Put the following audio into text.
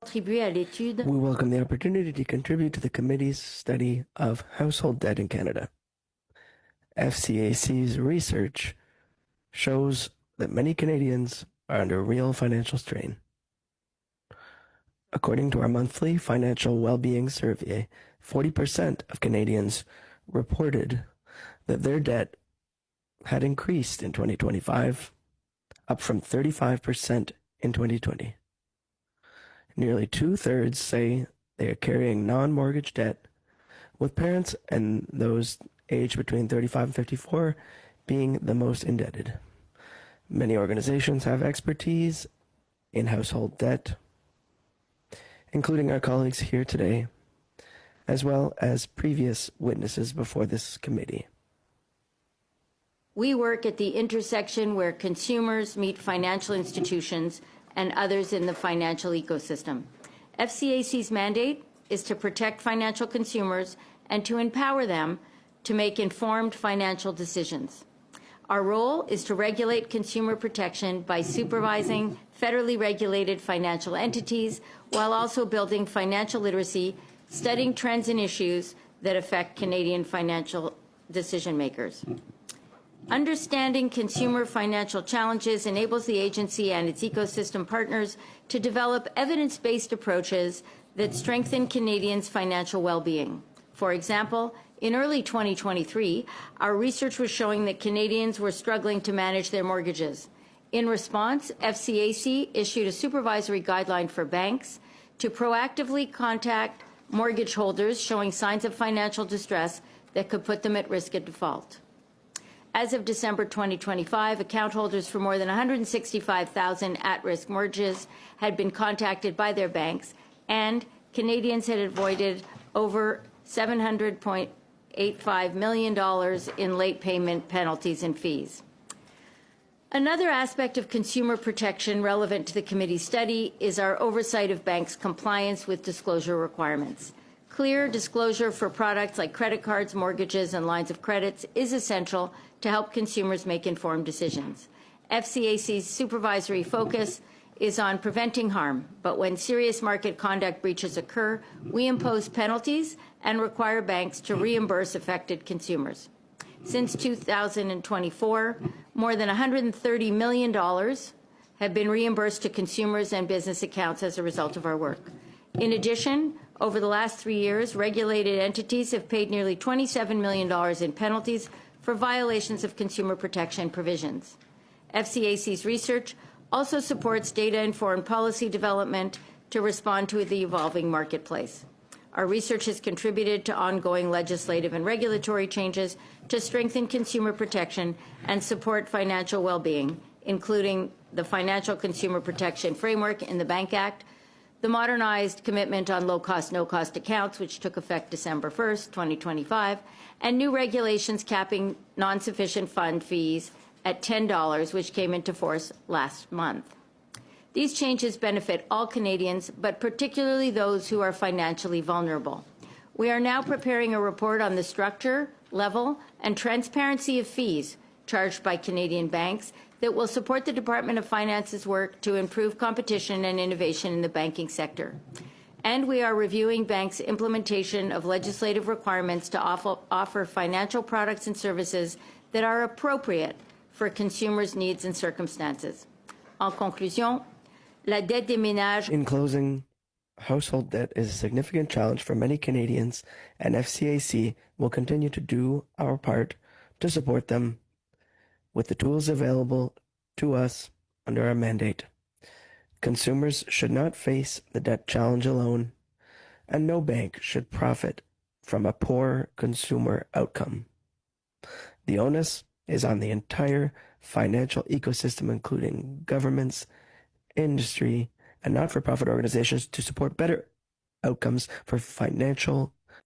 We welcome the opportunity to contribute to the committee's study of household debt in Canada. FCAC's research shows that many Canadians are under real financial strain. According to our monthly financial well-being survey, 40% of Canadians reported that their debt had increased in 2025, up from 35% in 2020. Nearly 2/3 say they are carrying non-mortgage debt, with parents and those aged between 35 and 54 being the most indebted. Many organizations have expertise in household debt, including our colleagues here today, as well as previous witnesses before this committee. We work at the intersection where consumers meet financial institutions and others in the financial ecosystem. FCAC's mandate is to protect financial consumers and to empower them to make informed financial decisions. Our role is to regulate consumer protection by supervising federally regulated financial entities while also building financial literacy, studying trends and issues that affect Canadian financial decision makers. Understanding consumer financial challenges enables the agency and its ecosystem partners to develop evidence-based approaches that strengthen Canadians' financial well-being. For example, in early 2023, our research was showing that Canadians were struggling to manage their mortgages. In response, FCAC issued a supervisory guideline for banks to proactively contact mortgage holders showing signs of financial distress that could put them at risk of default. As of December 2025, account holders for more than 165,000 at-risk mortgages had been contacted by their banks, and Canadians had avoided over $700.85 million in late payment penalties and fees. Another aspect of consumer protection relevant to the committee's study is our oversight of banks' compliance with disclosure requirements. Clear disclosure for products like credit cards, mortgages, and lines of credits is essential to help consumers make informed decisions. FCAC's supervisory focus is on preventing harm, but when serious market conduct breaches occur, we impose penalties and require banks to reimburse affected consumers. Since 2024, more than $130 million have been reimbursed to consumers and business accounts as a result of our work. In addition, over the last 3 years, regulated entities have paid nearly $27 million in penalties for violations of consumer protection provisions. FCAC's research also supports data-informed policy development to respond to the evolving marketplace. Our research has contributed to ongoing legislative and regulatory changes to strengthen consumer protection and support financial well-being, including the Financial Consumer Protection Framework in the Bank Act, the modernized commitment on low-cost, no-cost accounts, which took effect December 1st, 2025, and new regulations capping non-sufficient fund fees at $10, which came into force last month. These changes benefit all Canadians, but particularly those who are financially vulnerable. We are now preparing a report on the structure, level, and transparency of fees charged by Canadian banks that will support the Department of Finance's work to improve competition and innovation in the banking sector. And we are reviewing banks' implementation of legislative requirements to offer financial products and services that are appropriate for consumers' needs and circumstances. En conclusion, la dette des ménages. In closing, household debt is a significant challenge for many Canadians, and FCAC will continue to do our part to support them with the tools available to us under our mandate. Consumers should not face the debt challenge alone, and no bank should profit from a poor consumer outcome. The onus is on the entire financial ecosystem, including governments, industry, and not-for-profit organizations to support better outcomes for financial